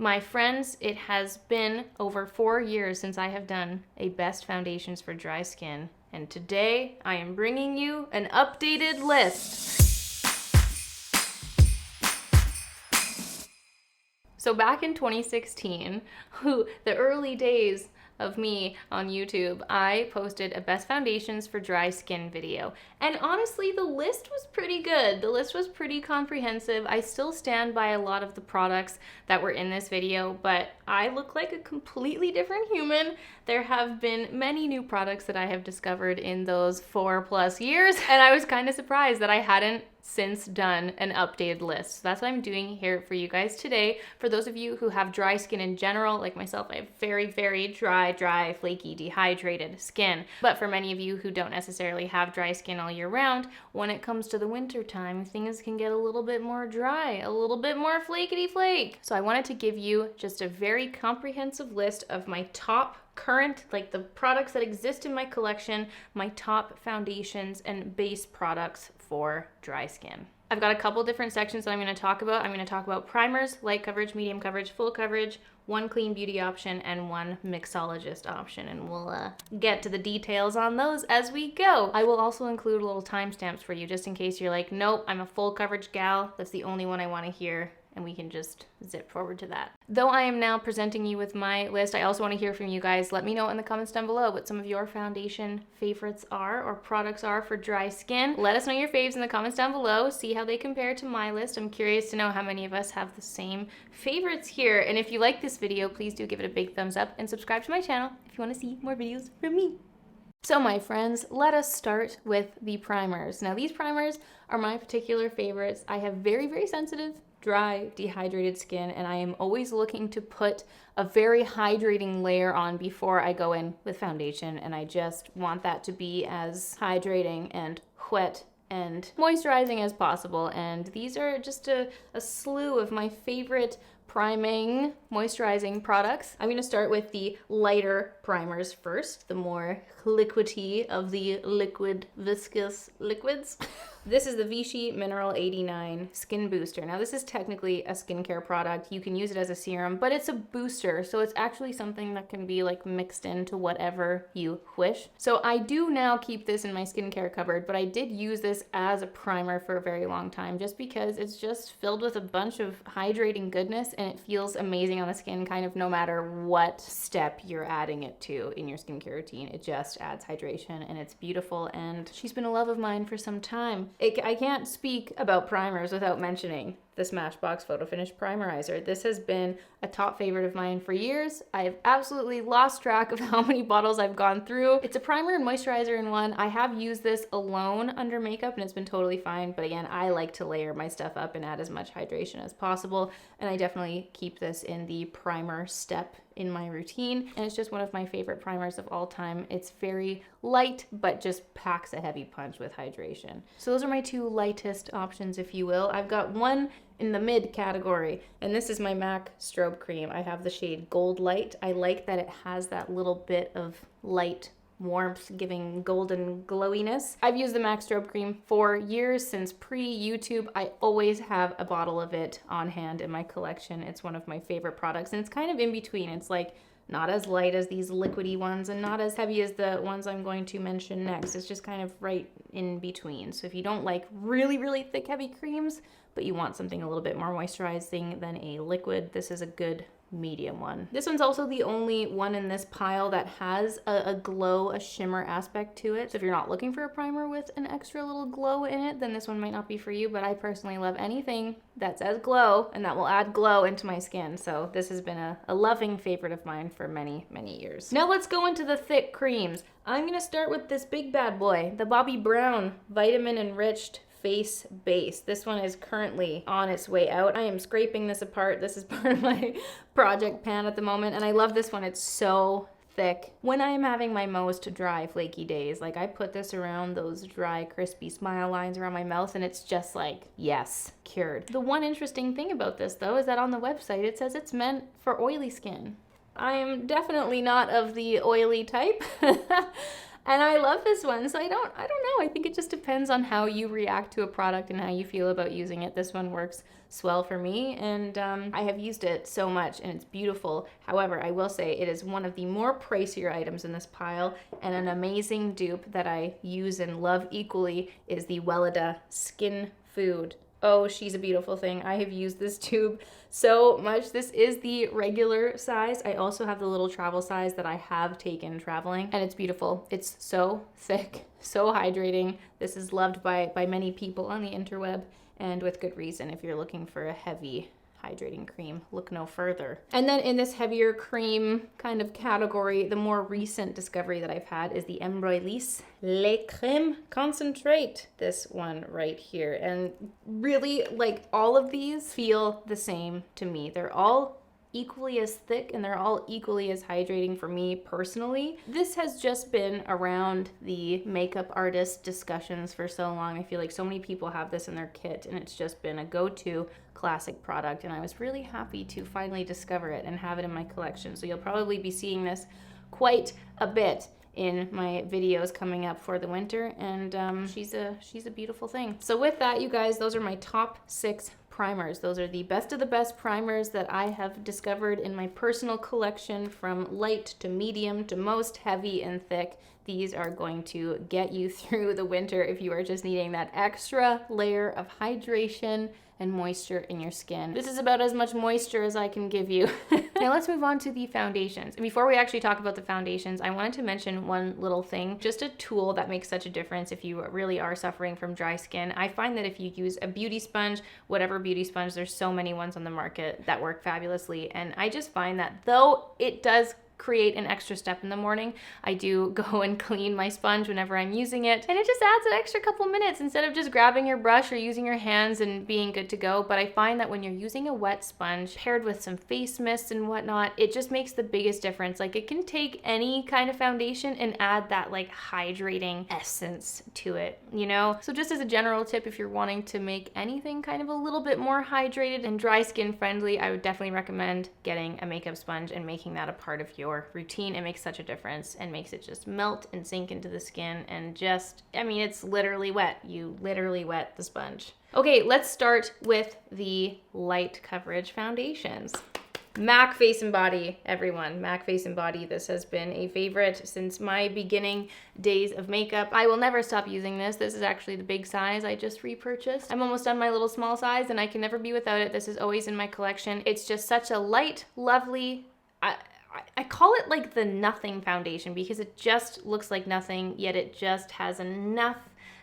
My friends, it has been over 4 years since I have done a best foundations for dry skin, and today I am bringing you an updated list. So back in 2016, the early days of me on YouTube, I posted a best foundations for dry skin video. And honestly, the list was pretty good. The list was pretty comprehensive. I still stand by a lot of the products that were in this video, but I look like a completely different human. There have been many new products that I have discovered in those 4+ years, and I was kind of surprised that I hadn't since done an updated list. So that's what I'm doing here for you guys today. For those of you who have dry skin in general, like myself, I have very, very dry, flaky, dehydrated skin. But for many of you who don't necessarily have dry skin all year round, when it comes to the winter time, things can get a little bit more dry, a little bit more flakety flake. So I wanted to give you just a very comprehensive list of my top current, like the products that exist in my collection, my top foundations and base products for dry skin. I've got a couple different sections that I'm going to talk about. I'm going to talk about primers, light coverage, medium coverage, full coverage, one clean beauty option, and one mixologist option, and we'll get to the details on those as we go. I will also include little timestamps for you just in case you're like, nope, I'm a full coverage gal, that's the only one I want to hear, and we can just zip forward to that. Though I am now presenting you with my list, I also want to hear from you guys. Let me know in the comments down below what some of your foundation favorites are or products are for dry skin. Let us know your faves in the comments down below. See how they compare to my list. I'm curious to know how many of us have the same favorites here. And if you like this video, please do give it a big thumbs up and subscribe to my channel if you want to see more videos from me. So my friends, let us start with the primers. Now these primers are my particular favorites. I have very, very sensitive, dry, dehydrated skin, and I am always looking to put a very hydrating layer on before I go in with foundation, and I just want that to be as hydrating and wet and moisturizing as possible. And these are just a slew of my favorite priming, moisturizing products. I'm going to start with the lighter primers first, the more liquidy of the liquid viscous liquids. This is the Vichy Mineral 89 Skin Booster. Now this is technically a skincare product. You can use it as a serum, but it's a booster, so it's actually something that can be like mixed into whatever you wish. So I do now keep this in my skincare cupboard, but I did use this as a primer for a very long time just because it's just filled with a bunch of hydrating goodness, and it feels amazing on the skin kind of no matter what step you're adding it to in your skincare routine. It just adds hydration and it's beautiful, and she's been a love of mine for some time. I can't speak about primers without mentioning the Smashbox Photo Finish Primerizer. This has been a top favorite of mine for years. I've absolutely lost track of how many bottles I've gone through. It's a primer and moisturizer in one. I have used this alone under makeup and it's been totally fine, but again, I like to layer my stuff up and add as much hydration as possible, and I definitely keep this in the primer step in my routine, and it's just one of my favorite primers of all time. It's very light, but just packs a heavy punch with hydration. So those are my two lightest options, if you will. I've got one in the mid category, and this is my MAC Strobe Cream. I have the shade Gold Light. I like that it has that little bit of light warmth giving golden glowiness. I've used the MAC Strobe Cream for years, since pre-YouTube. I always have a bottle of it on hand in my collection. It's one of my favorite products, and it's kind of in between. It's like not as light as these liquidy ones and not as heavy as the ones I'm going to mention next. It's just kind of right in between. So if you don't like really, really thick, heavy creams, but you want something a little bit more moisturizing than a liquid, this is a good medium one. This one's also the only one in this pile that has a glow, a shimmer aspect to it. So if you're not looking for a primer with an extra little glow in it, then this one might not be for you, but I personally love anything that says glow and that will add glow into my skin. So this has been a loving favorite of mine for many, many years. Now let's go into the thick creams. I'm gonna start with this big bad boy, the Bobbi Brown Vitamin Enriched Face Base. This one is currently on its way out. I am scraping this apart. This is part of my project pan at the moment, and I love this one. It's so thick. When I am having my most dry, flaky days, like I put this around those dry, crispy smile lines around my mouth, and it's just like, yes, cured. The one interesting thing about this, though, is that on the website, it says it's meant for oily skin. I am definitely not of the oily type. And I love this one, so I don't know. I think it just depends on how you react to a product and how you feel about using it. This one works swell for me, and I have used it so much, and it's beautiful. However, I will say it is one of the more pricier items in this pile, and an amazing dupe that I use and love equally is the Welleda Skin Food. Oh, she's a beautiful thing. I have used this tube so much. This is the regular size. I also have the little travel size that I have taken traveling, and it's beautiful. It's so thick, so hydrating. This is loved by many people on the interweb, and with good reason. If you're looking for a heavy hydrating cream, look no further. And then in this heavier cream kind of category, the more recent discovery that I've had is the Embryolisse Les Crème Concentrate. This one right here. And really, like, all of these feel the same to me. They're all equally as thick and they're all equally as hydrating for me personally. This has just been around the makeup artist discussions for so long. I feel like so many people have this in their kit, and it's just been a go-to classic product, and I was really happy to finally discover it and have it in my collection. So you'll probably be seeing this quite a bit in my videos coming up for the winter, and she's a beautiful thing. So with that, you guys, those are my top 6 primers. Those are the best of the best primers that I have discovered in my personal collection, from light to medium to most heavy and thick. These are going to get you through the winter if you are just needing that extra layer of hydration and moisture in your skin. This is about as much moisture as I can give you. Now let's move on to the foundations. And before we actually talk about the foundations, I wanted to mention one little thing, just a tool that makes such a difference if you really are suffering from dry skin. I find that if you use a beauty sponge, whatever beauty sponge, there's so many ones on the market that work fabulously. And I just find that though it does create an extra step in the morning, I do go and clean my sponge whenever I'm using it, and it just adds an extra couple minutes instead of just grabbing your brush or using your hands and being good to go. But I find that when you're using a wet sponge paired with some face mist and whatnot, it just makes the biggest difference. Like, it can take any kind of foundation and add that like hydrating essence to it, you know? So just as a general tip, if you're wanting to make anything kind of a little bit more hydrated and dry skin friendly, I would definitely recommend getting a makeup sponge and making that a part of your routine. It makes such a difference and makes it just melt and sink into the skin, and just, I mean, it's literally wet. You literally wet the sponge. Okay, let's start with the light coverage foundations. MAC Face and Body, everyone. MAC Face and Body. This has been a favorite since my beginning days of makeup. I will never stop using this. This is actually the big size I just repurchased. I'm almost done my little small size, and I can never be without it. This is always in my collection. It's just such a light, lovely, I call it like the nothing foundation, because it just looks like nothing, yet it just has enough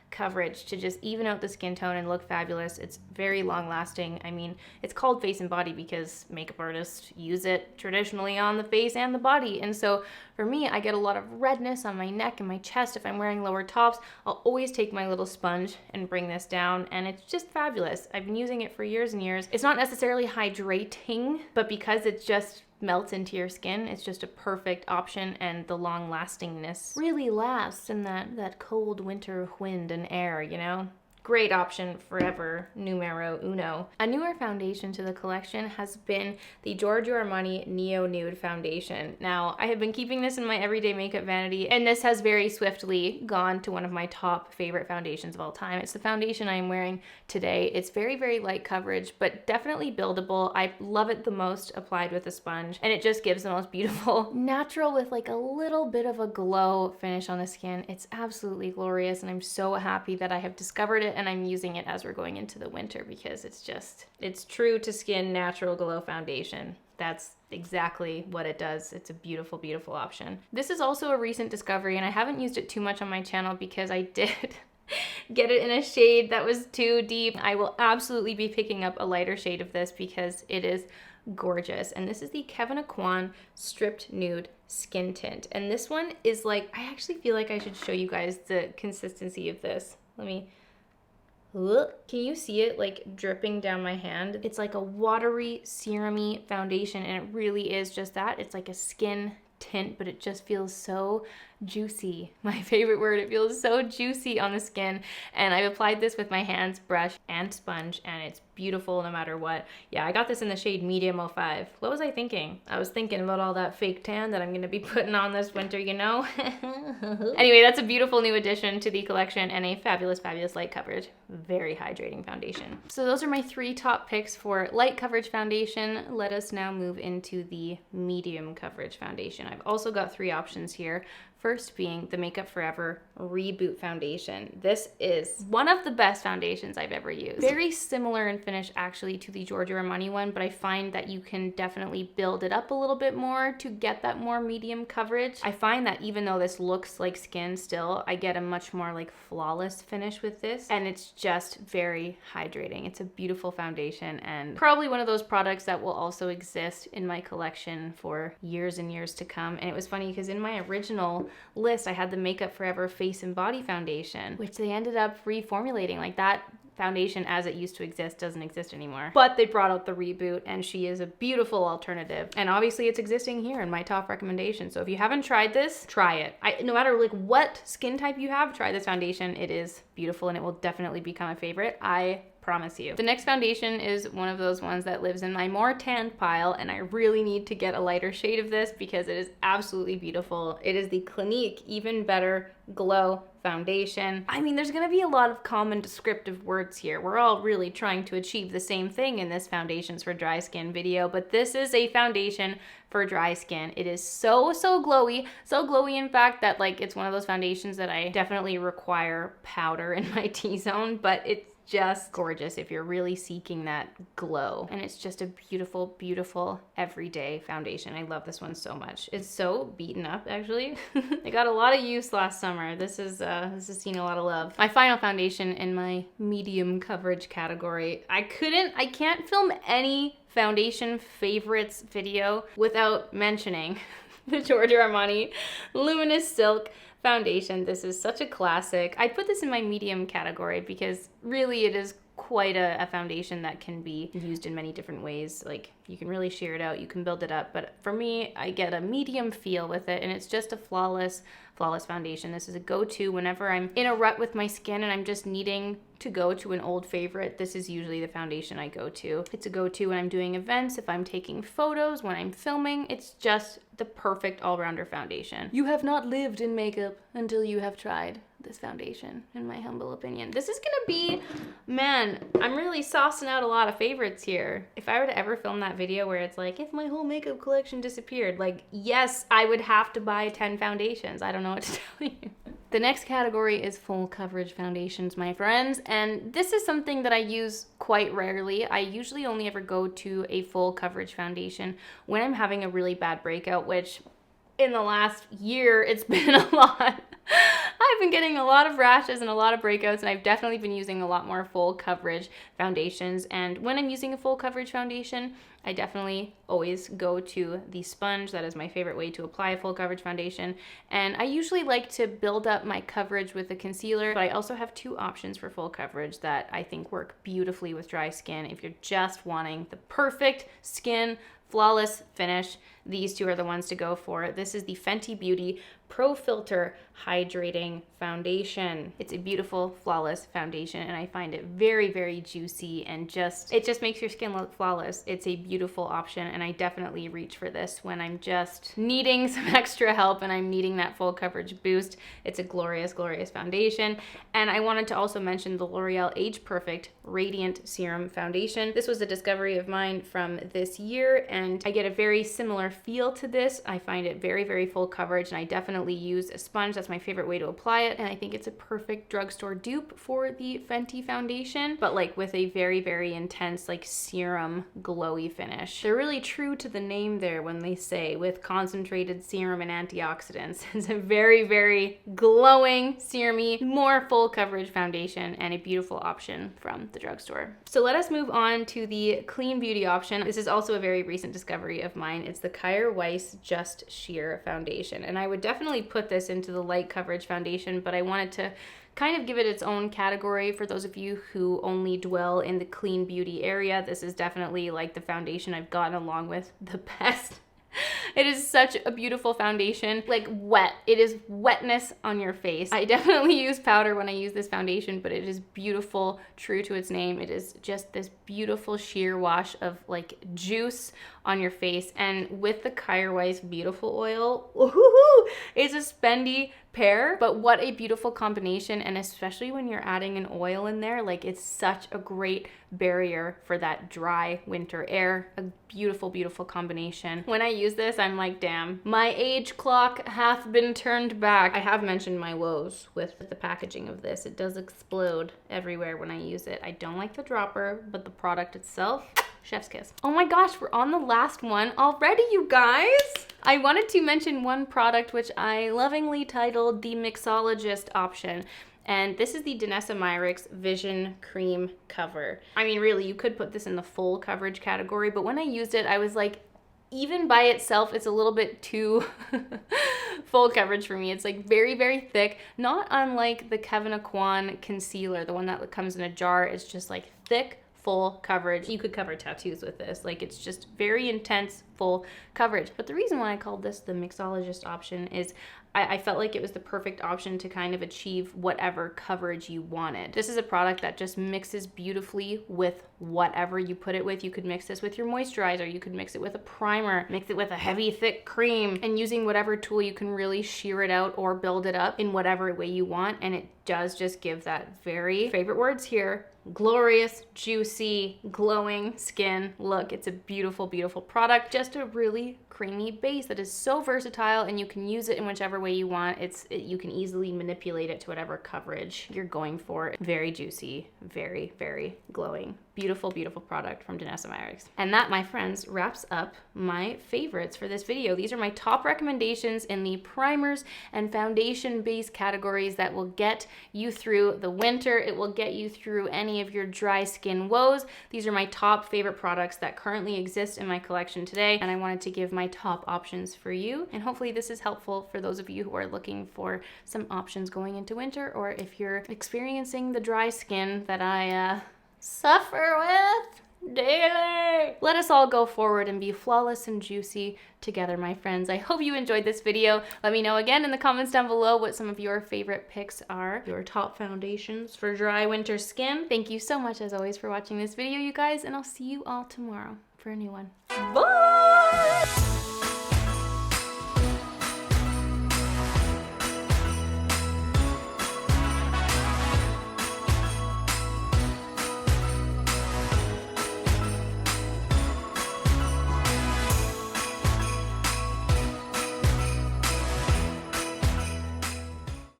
coverage to just even out the skin tone and look fabulous. It's very long lasting. I mean, it's called Face and Body because makeup artists use it traditionally on the face and the body. And so for me, I get a lot of redness on my neck and my chest. If I'm wearing lower tops, I'll always take my little sponge and bring this down, and it's just fabulous. I've been using it for years and years. It's not necessarily hydrating, but because it's just melts into your skin, it's just a perfect option, and the long lastingness really lasts in that cold winter wind and air, you know? Great option forever, numero uno. A newer foundation to the collection has been the Giorgio Armani Neo Nude Foundation. Now, I have been keeping this in my everyday makeup vanity, and this has very swiftly gone to one of my top favorite foundations of all time. It's the foundation I am wearing today. It's very, very light coverage, but definitely buildable. I love it the most applied with a sponge, and it just gives the most beautiful, natural with like a little bit of a glow finish on the skin. It's absolutely glorious, and I'm so happy that I have discovered it and I'm using it as we're going into the winter, because it's true to skin natural glow foundation. That's exactly what it does. It's a beautiful, beautiful option. This is also a recent discovery, and I haven't used it too much on my channel because I did get it in a shade that was too deep. I will absolutely be picking up a lighter shade of this because it is gorgeous. And this is the Kevyn Aucoin Stripped Nude Skin Tint. And this one is like, I actually feel like I should show you guys the consistency of this. Let me... Look, can you see it like dripping down my hand? It's like a watery, serum-y foundation, and it really is just that. It's like a skin tint, but it just feels so juicy. My favorite word. It feels so juicy on the skin. And I've applied this with my hands, brush, and sponge, and it's beautiful no matter what. Yeah, I got this in the shade Medium 05. What was I thinking? I was thinking about all that fake tan that I'm gonna be putting on this winter, you know? Anyway, that's a beautiful new addition to the collection and a fabulous, fabulous light coverage. Very hydrating foundation. So those are my 3 top picks for light coverage foundation. Let us now move into the medium coverage foundation. I've also got 3 options here. First being the Makeup Forever Reboot Foundation. This is one of the best foundations I've ever used. Very similar in finish actually to the Giorgio Armani one, but I find that you can definitely build it up a little bit more to get that more medium coverage. I find that even though this looks like skin still, I get a much more like flawless finish with this, and it's just very hydrating. It's a beautiful foundation and probably one of those products that will also exist in my collection for years and years to come. And it was funny because in my original list I had the Makeup Forever Face and Body Foundation, which they ended up reformulating. Like, that foundation as it used to exist doesn't exist anymore, but they brought out the reboot and she is a beautiful alternative, and obviously it's existing here in my top recommendation. So if you haven't tried this, try it. No matter like what skin type you have, try this foundation. It is beautiful and it will definitely become a favorite, I promise you. The next foundation is one of those ones that lives in my more tanned pile, and I really need to get a lighter shade of this because it is absolutely beautiful. It is the Clinique Even Better Glow Foundation. I mean, there's gonna be a lot of common descriptive words here. We're all really trying to achieve the same thing in this foundations for dry skin video, but this is a foundation for dry skin. It is so glowy, so glowy in fact that like it's one of those foundations that I definitely require powder in my T-zone, but it's just gorgeous if you're really seeking that glow. And it's just a beautiful, beautiful everyday foundation. I love this one so much. It's so beaten up actually. It got a lot of use last summer. This has seen a lot of love. My final foundation in my medium coverage category. I can't film any foundation favorites video without mentioning the Giorgio Armani Luminous Silk Foundation. This is such a classic. I'd put this in my medium category because really it is quite a foundation that can be used in many different ways. Like, you can really sheer it out, you can build it up, but for me, I get a medium feel with it, and it's just a flawless foundation. This is a go-to whenever I'm in a rut with my skin and I'm just needing to go to an old favorite. This is usually the foundation I go to. It's a go-to when I'm doing events, if I'm taking photos, when I'm filming. It's just the perfect all-rounder foundation. You have not lived in makeup until you have tried this foundation, in my humble opinion. This is gonna be, man, I'm really saucing out a lot of favorites here. If I were to ever film that video where it's like, if my whole makeup collection disappeared, like, yes, I would have to buy 10 foundations. I don't know what to tell you. The next category is full coverage foundations, my friends, and this is something that I use quite rarely. I usually only ever go to a full coverage foundation when I'm having a really bad breakout, which in the last year, it's been a lot. I've been getting a lot of rashes and a lot of breakouts, and I've definitely been using a lot more full coverage foundations. And when I'm using a full coverage foundation, I definitely always go to the sponge. That is my favorite way to apply a full coverage foundation. And I usually like to build up my coverage with a concealer, but I also have 2 options for full coverage that I think work beautifully with dry skin. If you're just wanting the perfect skin, flawless finish, these 2 are the ones to go for. This is the Fenty Beauty Pro Filter Hydrating Foundation. It's a beautiful, flawless foundation, and I find it very, very juicy, and it just makes your skin look flawless. It's a beautiful option, and I definitely reach for this when I'm just needing some extra help and I'm needing that full coverage boost. It's a glorious, glorious foundation. And I wanted to also mention the L'Oreal Age Perfect Radiant Serum Foundation. This was a discovery of mine from this year, and I get a very similar feel to this. I find it very, very full coverage, and I definitely use a sponge. That's my favorite way to apply it, and I think it's a perfect drugstore dupe for the Fenty foundation, but like with a very, very intense like serum glowy finish. They're really true to the name there when they say with concentrated serum and antioxidants. It's a very, very glowing, serumy, more full coverage foundation, and a beautiful option from the drugstore. So let us move on to the clean beauty option. This is also a very recent discovery of mine. It's the Kyer Weiss Just Sheer Foundation, and I would definitely put this into the light coverage foundation, but I wanted to kind of give it its own category for those of you who only dwell in the clean beauty area. This is definitely like the foundation I've gotten along with the best It is such a beautiful foundation, like wet. It is wetness on your face. I definitely use powder when I use this foundation, but it is beautiful, true to its name. It is just this beautiful sheer wash of like juice on your face. And with the Kaya Weiss beautiful oil, it's a spendy pair, but what a beautiful combination. And especially when you're adding an oil in there, like it's such a great barrier for that dry winter air. A beautiful, beautiful combination. When I use this, I'm like, damn, my age clock hath been turned back. I have mentioned my woes with the packaging of this. It does explode everywhere when I use it. I don't like the dropper, but the product itself, chef's kiss. Oh my gosh, we're on the last one already, you guys. I wanted to mention one product which I lovingly titled the MIXOLOGIST option. And this is the Danessa Myricks Vision Cream Cover. I mean, really, you could put this in the full coverage category, but when I used it, I was like, even by itself, it's a little bit too full coverage for me. It's like very, very thick, not unlike the Kevyn Aucoin concealer, the one that comes in a jar. It's just like thick, full coverage. You could cover tattoos with this. Like, it's just very intense, full coverage. But the reason why I called this the MIXOLOGIST option is I felt like it was the perfect option to kind of achieve whatever coverage you wanted. This is a product that just mixes beautifully with whatever you put it with. You could mix this with your moisturizer, you could mix it with a primer, mix it with a heavy, thick cream, and using whatever tool you can really sheer it out or build it up in whatever way you want. And it does just give that very, favorite words here, glorious, juicy, glowing skin look. It's a beautiful, beautiful product. Just a really creamy base that is so versatile, and you can use it in whichever way you want. You can easily manipulate it to whatever coverage you're going for. Very juicy, very, very glowing. Beautiful, beautiful product from Danessa Myricks. And that, my friends, wraps up my favorites for this video. These are my top recommendations in the primers and foundation base categories that will get you through the winter. It will get you through any of your dry skin woes. These are my top favorite products that currently exist in my collection today, and I wanted to give my top options for you. And hopefully this is helpful for those of you who are looking for some options going into winter, or if you're experiencing the dry skin that I suffer with daily. Let us all go forward and be flawless and juicy together, my friends. I hope you enjoyed this video. Let me know again in the comments down below what some of your favorite picks are, your top foundations for dry winter skin. Thank you so much, as always, for watching this video, you guys, and I'll see you all tomorrow for a new one. Bye!